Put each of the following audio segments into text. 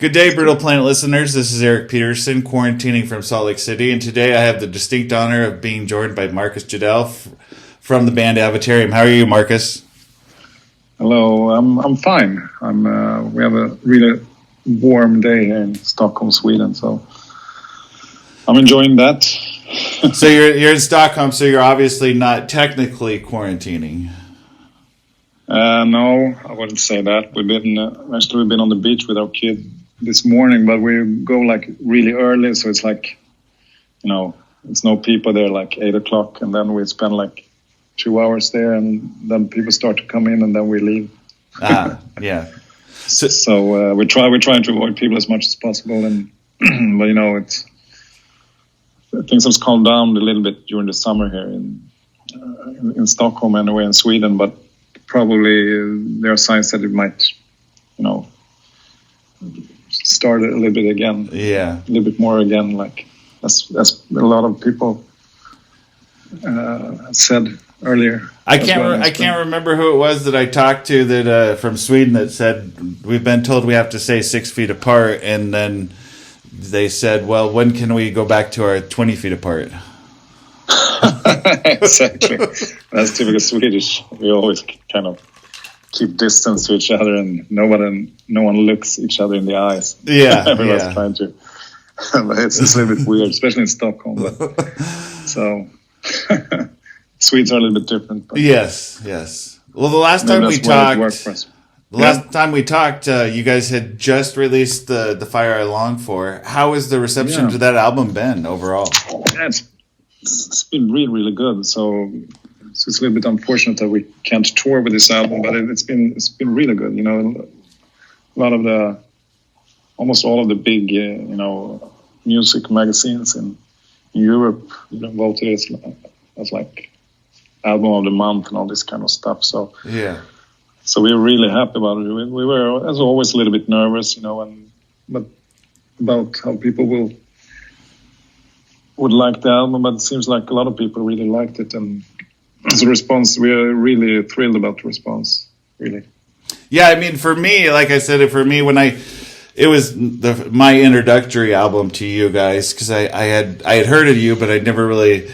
Good day, Brittle Planet listeners. This is Eric Peterson, quarantining from Salt Lake City, and today I have the distinct honor of being joined by Marcus Jidell from the band Avatarium. How are you, Marcus? Hello, I'm fine. We have a really warm day here in Stockholm, Sweden, so I'm enjoying that. So you're in Stockholm, so you're obviously not technically quarantining. No, I wouldn't say that. We've been on the beach with our kid this morning, but we go like really early, so it's like, it's no people there like 8 o'clock, and then we spend like 2 hours there, and then people start to come in, and then we leave. Yeah. So we're trying to avoid people as much as possible, and but things have calmed down a little bit during the summer here in Stockholm, anyway, in Sweden, but probably there are signs that it might, start a little bit again. Yeah, a little bit more again, like as a lot of people said earlier. I can't remember who it was that I talked to that from Sweden that said we've been told we have to stay 6 feet apart, and then they said, "Well, when can we go back to our 20 feet apart?" Exactly. That's typical Swedish. We always kind of keep distance to each other, and no one looks each other in the eyes. Yeah, everyone's trying to. But it's a little bit weird, especially in Stockholm. But, so Swedes are a little bit different. But yes. Well, the last time we talked, you guys had just released the Fire I Long For. How has the reception to that album been overall? Yeah, it's been really, really good. So it's a little bit unfortunate that we can't tour with this album, but it's been really good. Almost all of the big music magazines in Europe voted it as like album of the month and all this kind of stuff. So yeah. So we were really happy about it. We were, as always, a little bit nervous, but about how people would like the album. But it seems like a lot of people really liked it, and as a response, we are really thrilled about the response. Really. Yeah, I mean, for me, like I said, it was my introductory album to you guys, because I had heard of you, but I'd never really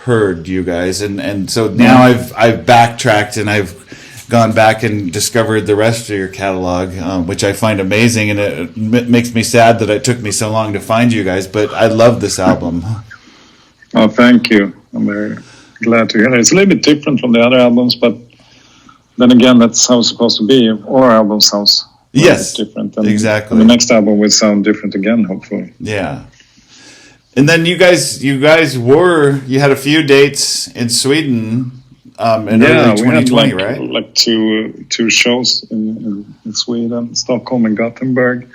heard you guys, and so now I've backtracked and I've gone back and discovered the rest of your catalog, which I find amazing, and it makes me sad that it took me so long to find you guys, but I love this album. Oh, thank you. I'm very glad to hear it. It's a little bit different from the other albums, but then again, that's how it's supposed to be. All our albums sounds different. And exactly. The next album will sound different again, hopefully. Yeah. And then you had a few dates in Sweden in early 2020, we had right? Like two shows in Sweden, Stockholm and Gothenburg,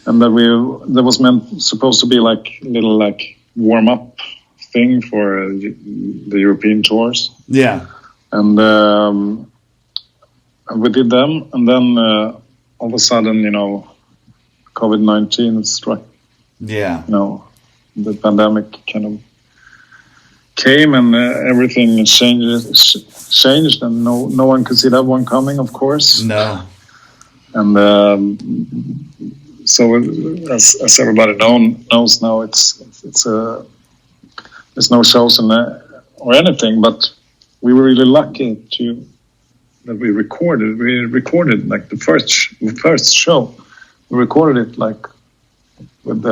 and that was supposed to be like a little like warm up thing for the European tours. Yeah, and we did them, and then all of a sudden, COVID-19 struck. Yeah, the pandemic kind of came, and everything changed, and no one could see that one coming, of course. No. And so, as everybody knows now, there's no shows or anything. But we were really lucky that we recorded. We recorded like the first show. We recorded it like with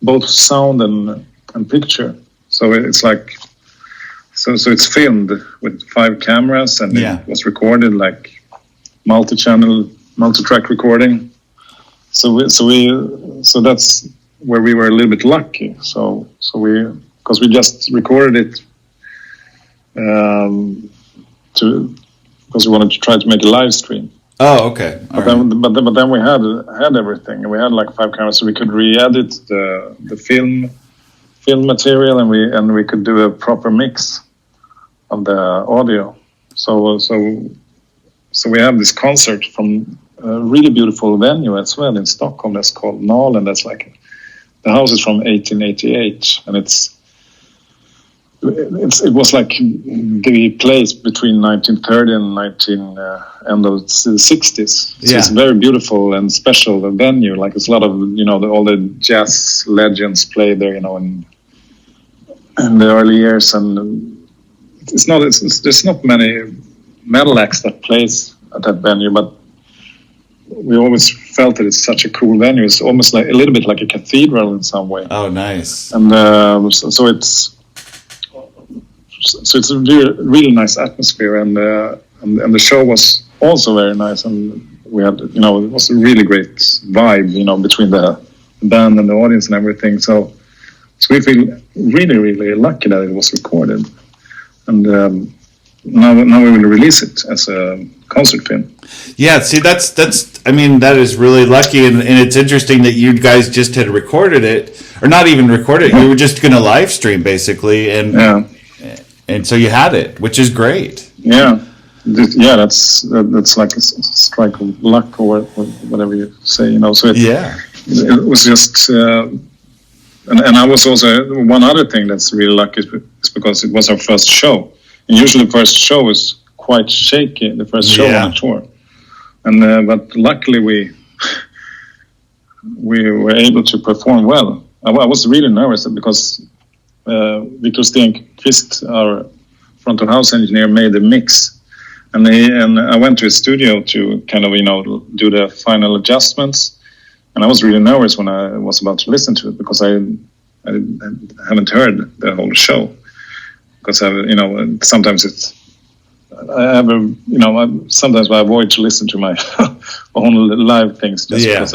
both sound and picture. So it's like, so it's filmed with 5 cameras, and it was recorded like multi-track recording. So that's where we were a little bit lucky. Because we just recorded it because we wanted to try to make a live stream. Oh, okay. But then we had everything, and we had like 5 cameras, so we could re-edit the film material, and we could do a proper mix of the audio. So we have this concert from a really beautiful venue as well in Stockholm that's called Nalen. That's like, the house is from 1888, and it's it was like the place between 1930 and end of the 60s. So it's a very beautiful and special venue. Like it's a lot of all the jazz legends played there. In the early years, and there's not many metal acts that plays at that venue, but we always felt that it's such a cool venue. It's almost like a little bit like a cathedral in some way. Oh, nice! And so it's a really nice atmosphere, and the show was also very nice, and we had it was a really great vibe between the band and the audience and everything. So we feel really, really lucky that it was recorded, and now we will release it as a concert film. Yeah, see, that's that is really lucky, and it's interesting that you guys just had recorded it, or not even recorded it. You were just going to live stream basically, and so you had it, which is great. Yeah, that's like a strike of luck or whatever you say, So it was just. And I was also, one other thing that's really lucky is because it was our first show. And usually the first show is quite shaky, the first show on a tour. And but luckily we were able to perform well. I was really nervous because Victor Stenqvist, our front of house engineer, made the mix. And I went to his studio to kind of, do the final adjustments. And I was really nervous when I was about to listen to it because I haven't heard the whole show. Because sometimes sometimes I avoid to listen to my own live things just because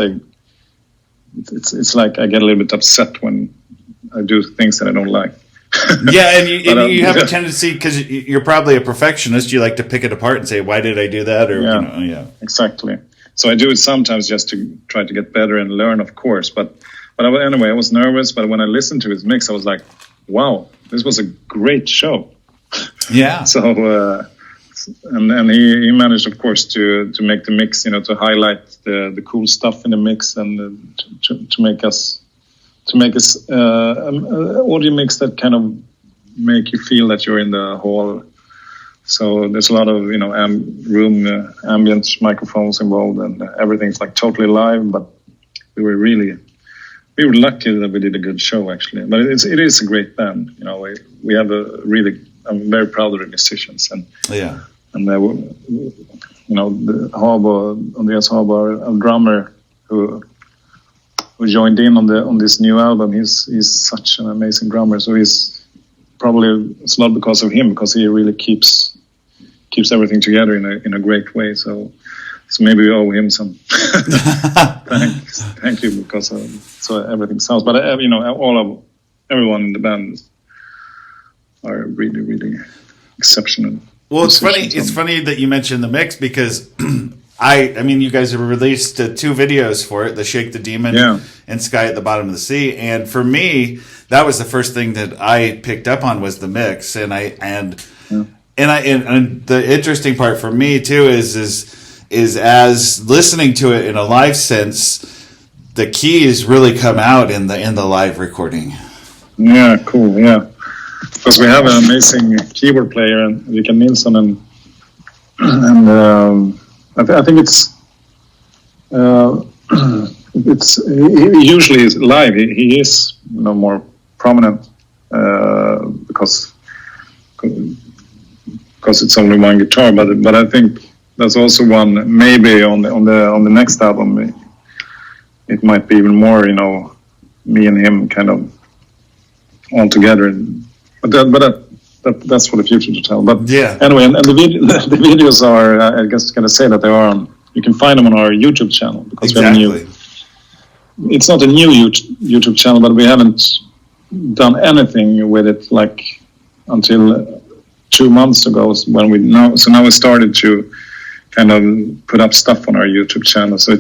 it's like I get a little bit upset when I do things that I don't like. Yeah, and you have a tendency, because you're probably a perfectionist, you like to pick it apart and say, why did I do that? Or exactly. So I do it sometimes just to try to get better and learn, of course. But anyway, I was nervous. But when I listened to his mix, I was like, wow, this was a great show. Yeah. So, and he managed, of course, to make the mix, to highlight the cool stuff in the mix and to make us audio mix that kind of make you feel that you're in the hall. So there's a lot of room ambient microphones involved, and everything's like totally live. But we were lucky that we did a good show actually. But it is a great band. We have I'm very proud of the musicians, and the Andreas Habo, a drummer who joined in on this new album. He's such an amazing drummer. So it's a lot because of him, because he really keeps everything together in a great way. So maybe we owe him some thanks. Thank you, because so everything sounds. But everyone in the band are really, really exceptional. Well, it's funny. It's funny that you mentioned the mix, because I mean, you guys have released 2 videos for it: the Shake the Demon and Sky at the Bottom of the Sea. And for me, that was the first thing that I picked up on, was the mix. And the interesting part for me too is as listening to it in a live sense, the keys really come out in the live recording. Yeah, cool. Yeah, because we have an amazing keyboard player, Enrique Nilsson, and I think it's usually is live. He is more prominent because it's only one guitar. But I think there's also one, maybe on the next album. It might be even more, me and him kind of all together. But that's for the future to tell. But anyway, and the videos are, I guess, going to say that they are on. You can find them on our YouTube channel, because we have it's not a new YouTube channel, but we haven't done anything with it like until 2 months ago, when now we started to kind of put up stuff on our YouTube channel. So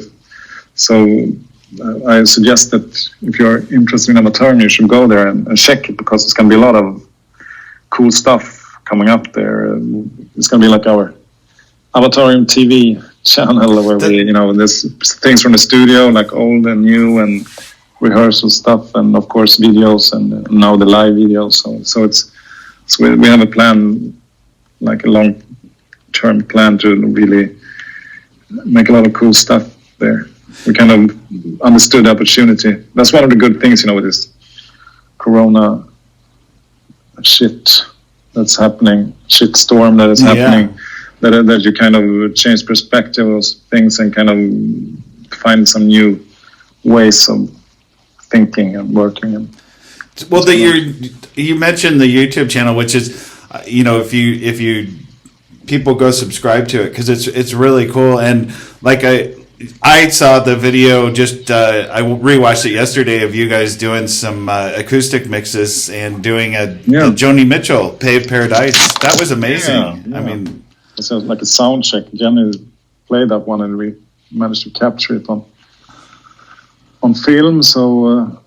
I suggest that if you're interested in Avatarium, you should go there and check it, because it's going to be a lot of cool stuff coming up there. It's going to be like our Avatarium TV channel, where there's things from the studio, like old and new, and rehearsal stuff, and of course videos, and now the live videos. So it's So we have a plan, like a long-term plan to really make a lot of cool stuff there. We kind of understood the opportunity. That's one of the good things, with this Corona shit that's happening, shit storm that is happening, that you kind of change perspective of things and kind of find some new ways of thinking and working. And well, you mentioned the YouTube channel, which is, if you people go subscribe to it because it's really cool. And like I saw the video just I rewatched it yesterday of you guys doing some acoustic mixes and doing a Joni Mitchell Paved Paradise. That was amazing. Yeah. I mean, it was like a sound check. Jenny played that one and we managed to capture it on film. So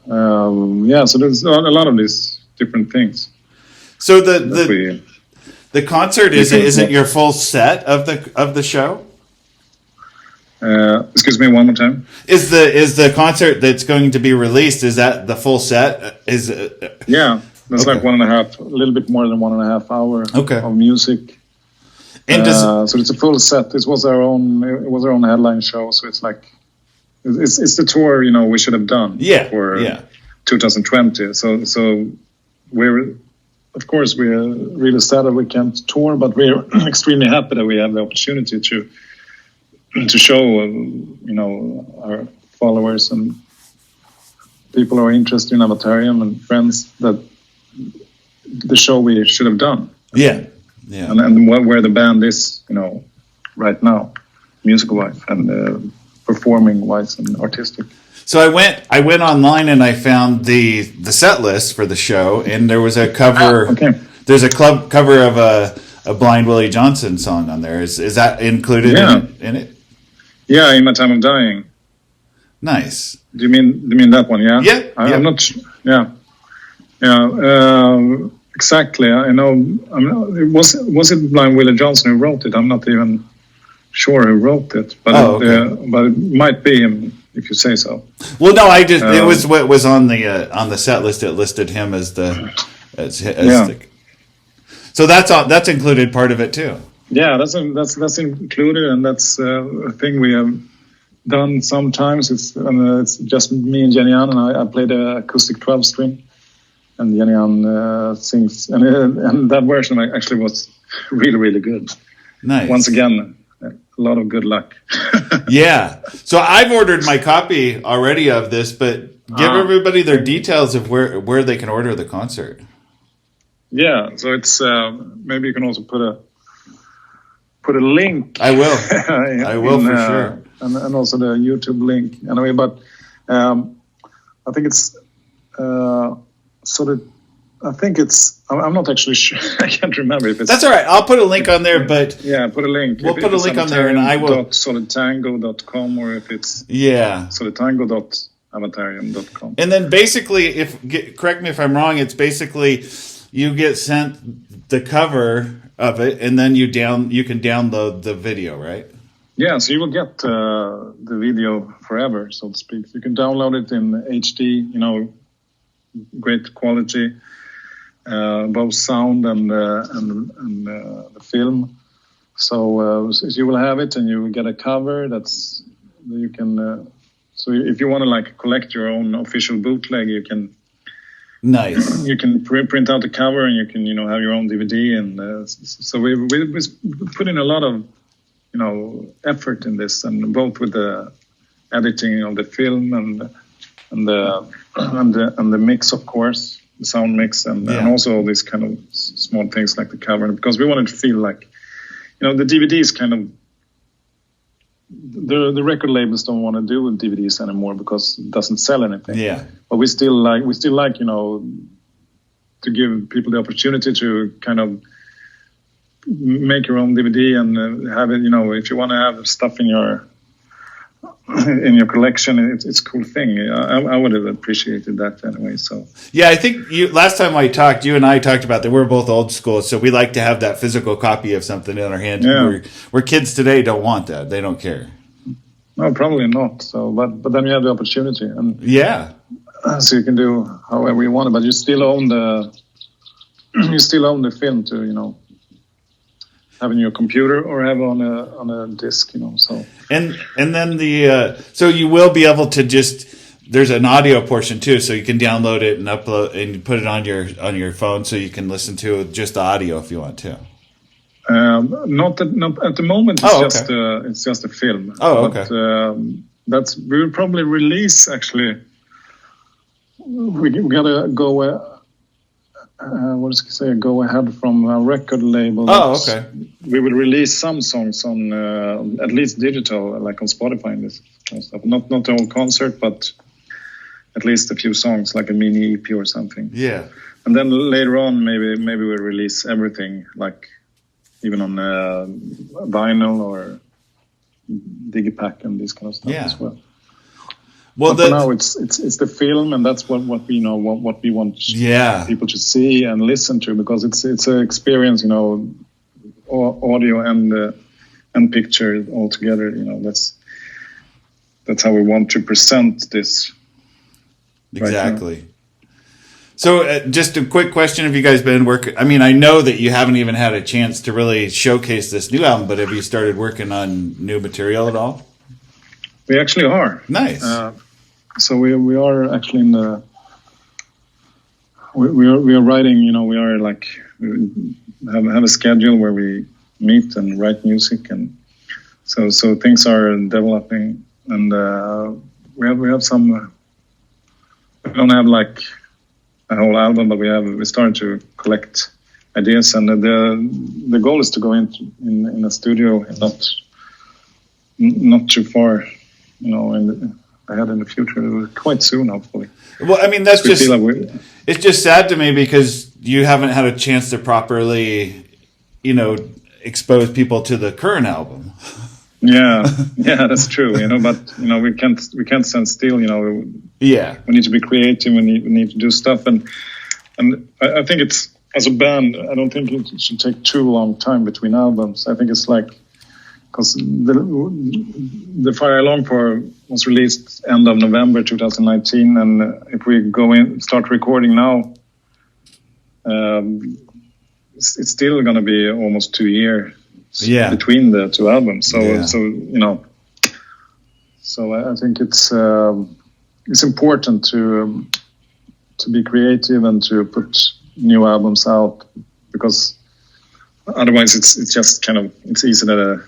so there's a lot of these different things. So the concert isn't your full set of the show? Excuse me, one more time. Is the concert that's going to be released, is that the full set? Yeah, that's like 1.5, a little bit more than 1.5 hour of music. And so it's a full set. It was our own headline show. So it's like it's the tour we should have done for 2020. So we're really sad that we can't tour, but we're extremely happy that we have the opportunity to show our followers and people who are interested in Avatarium and friends that the show we should have done. And where the band is right now, musical wise and performing wise and artistic. So I went online and I found the set list for the show, and there was a cover. There's a cover of a Blind Willie Johnson song on there. Is that included in it? Yeah, In My Time of Dying. Nice. Do you mean that one? Yeah. Yeah. I'm not. Yeah. Exactly. I know. Was it Blind Willie Johnson who wrote it? I'm not even sure who wrote it, but but it might be him if you say so. Well, no, it was what was on the set list. It listed him as so that's included part of it too. Yeah, that's included, and that's a thing we have done sometimes. It's just me and Jenny Ann, and I play the acoustic 12-string, and Jenny Ann sings, and that version actually was really, really good. Nice. Once again, a lot of good luck. Yeah. So I've ordered my copy already of this, but give everybody their details of where they can order the concert. Yeah. So it's maybe you can also put a link. I will. I will for sure. And also the YouTube link. Anyway, but I think it's I'm not actually sure. I can't remember if it's. That's all right. I'll put a link on there, but put a link. We'll put a link on there, and I will. solidtango.com or if it's solidtango.avatarium.com. And then basically, correct me if I'm wrong, it's basically you get sent the cover of it, and then you can download the video, right? Yeah, so you will get the video forever, so to speak. You can download it in HD, great quality, both sound and the film. So you will have it, and you will get a cover that's you can. So if you want to collect your own official bootleg, you can. Nice. You can print out the cover, and you can have your own DVD, and so we put in a lot of effort in this, and both with the editing of the film and the mix, of course, the sound mix, and also all these kind of small things like the cover, because we wanted to feel like the DVD is kind of the record labels don't want to do DVDs anymore because it doesn't sell anything. Yeah. But we still like to give people the opportunity to kind of make your own DVD and have it. If you want to have stuff in your collection, it's a cool thing. I would have appreciated that anyway. So yeah, I think last time you and I talked about that. We're both old school, so we like to have that physical copy of something in our hand. Yeah. Where kids today don't want that; they don't care. No, probably not. So, but then you have the opportunity, and yeah, so you can do however you want it, but you still own you still own the film to have in your computer or have on a disc, So and then so you will be able to there's an audio portion too, so you can download it and upload and put it on your phone, so you can listen to just the audio if you want to. Not at the moment. It's just a film. Oh, okay. But we will probably release. Actually, we gotta go. Go ahead from a record label. Oh, okay. We will release some songs on at least digital, like on Spotify and this kind of stuff. Not the whole concert, but at least a few songs, like a mini EP or something. Yeah. And then later on, maybe we'll release everything, like even on vinyl or digipack and this kind of stuff as well. Well, but for now it's the film, and that's what we what we want people to see and listen to, because it's an experience, audio and picture all together. That's how we want to present this. Exactly. Right. So just a quick question. Have you guys been working? I mean, I know that you haven't even had a chance to really showcase this new album, but have you started working on new material at all? We actually are. Nice. So we are actually in the... We are writing, we are like... We have a schedule where we meet and write music, and so things are developing, and we have some... We don't have like a whole album, but we started to collect ideas, and the goal is to go in a studio, not too far, ahead in the future, quite soon, hopefully. Well, I mean, that's it's just sad to me, because you haven't had a chance to properly, expose people to the current album. Yeah, that's true. But we can't stand still. Yeah, we need to be creative. We need to do stuff, and I think it's, as a band, I don't think it should take too long time between albums. I think it's like, because the Fire I Long For was released end of November 2019, and if we start recording now, it's still going to be almost 2 years. Between the two albums, so I think it's important to be creative and to put new albums out, because otherwise it's just kind of, it's easy that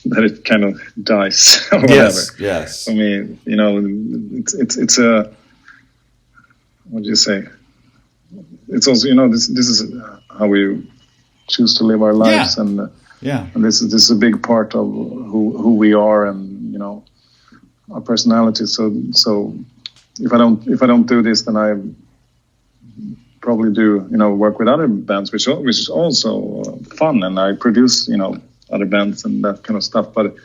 it kind of dies or whatever. Yes. I mean, it's a, what do you say? It's also, this is how we choose to live our lives, and this is a big part of who we are, and our personality. So if I don't do this, then I probably do work with other bands, which is also fun, and I produce other bands and that kind of stuff. But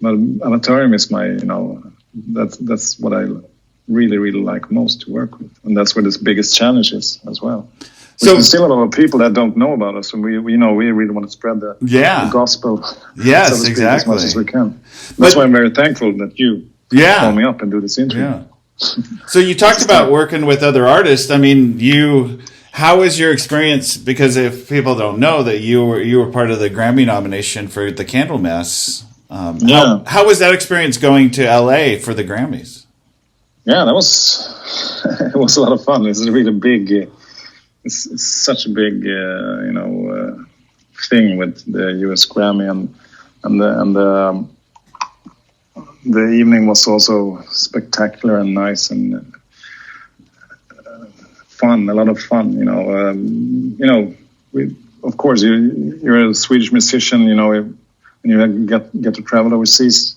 Avatarium is my that's what I really, really like most to work with, and that's where this biggest challenge is as well. So there's still a lot of people that don't know about us, and we really want to spread the gospel. Yes, so to speak, exactly. As much as we can. That's why I'm very thankful that you call me up and do this interview. Yeah. So you talked about working with other artists. I mean, how was your experience? Because if people don't know that you were part of the Grammy nomination for the Candlemass, how was that experience going to LA for the Grammys? Yeah, that was it was a lot of fun. It's a really big. It's such a big, thing with the US Grammy, and the evening was also spectacular and nice and fun. A lot of fun, of course, you're a Swedish musician, and you get to travel overseas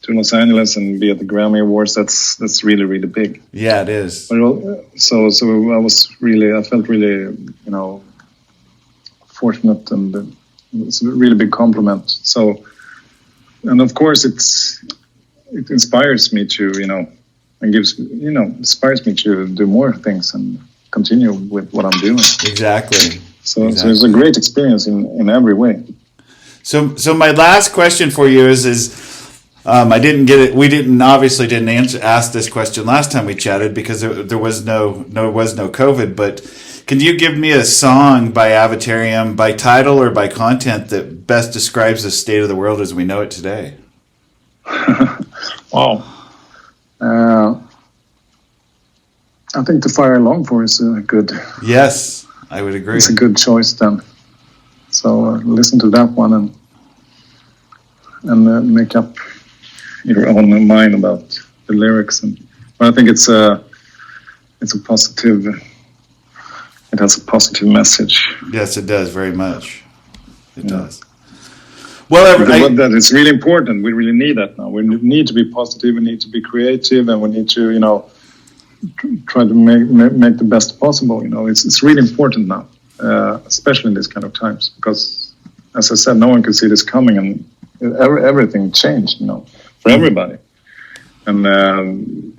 to Los Angeles and be at the Grammy Awards. That's really, really big. Yeah, it is. So I felt really, fortunate, and it's a really big compliment. So, and of course it inspires me to, and inspires me to do more things and continue with what I'm doing. Exactly. So it's a great experience in every way. So my last question for you is I didn't get it. We didn't ask this question last time we chatted, because there was no COVID. But Can you give me a song by Avatarium, by title or by content, that best describes the state of the world as we know it today? Wow. I think The Fire I Long For is a good. Yes, I would agree. It's a good choice then. So listen to that one and make up your own mind about the lyrics. But I think it's a positive. It has a positive message. Yes, it does very much. It does. Well, that is really important. We really need that now. We need to be positive. We need to be creative, and we need to, try to make the best possible. It's really important now, especially in these kind of times, because, as I said, no one could see this coming, and everything changed, for everybody. And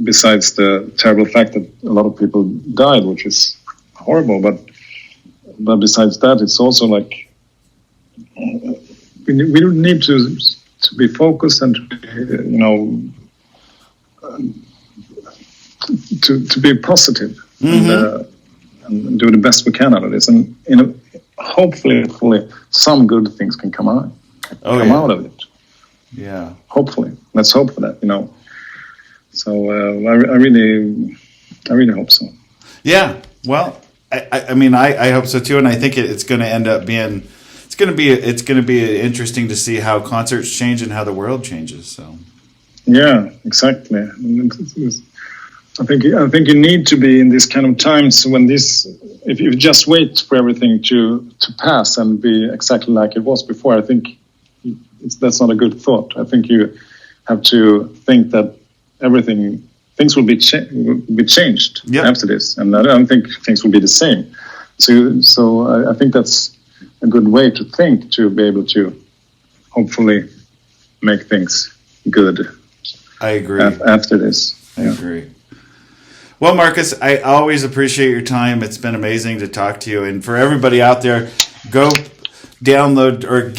besides the terrible fact that a lot of people died, which is horrible, but besides that, it's also like we need to be focused and to be positive, and do the best we can out of this, and hopefully some good things can come out out of it. Yeah, hopefully, let's hope for that. So I really hope so. Yeah, well, I mean, I hope so too, and I think it's going to end up being it's going to be interesting to see how concerts change and how the world changes. So yeah, exactly. I think you need to be in these kind of times when if you just wait for everything to pass and be exactly like it was before, I think that's not a good thought. I think you have to think that things will be changed after this, and I don't think things will be the same. So I think that's a good way to think, to be able to hopefully make things good. I agree. After this, I agree. Well, Marcus, I always appreciate your time. It's been amazing to talk to you. And for everybody out there, go download or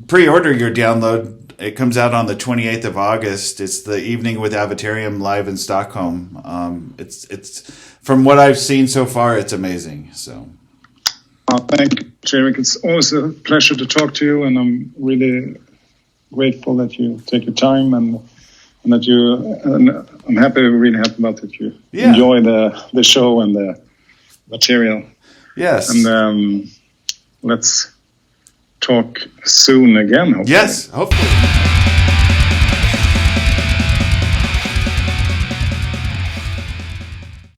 pre-order your download. It comes out on the 28th of August. It's the Evening with Avatarium live in Stockholm. It's from what I've seen so far, it's amazing. So, thank you, Jarek. It's always a pleasure to talk to you, and I'm really grateful that you take your time and that I'm really happy about that you enjoy the show and the material. Yes. And let's talk soon again, hopefully. Yes, hopefully.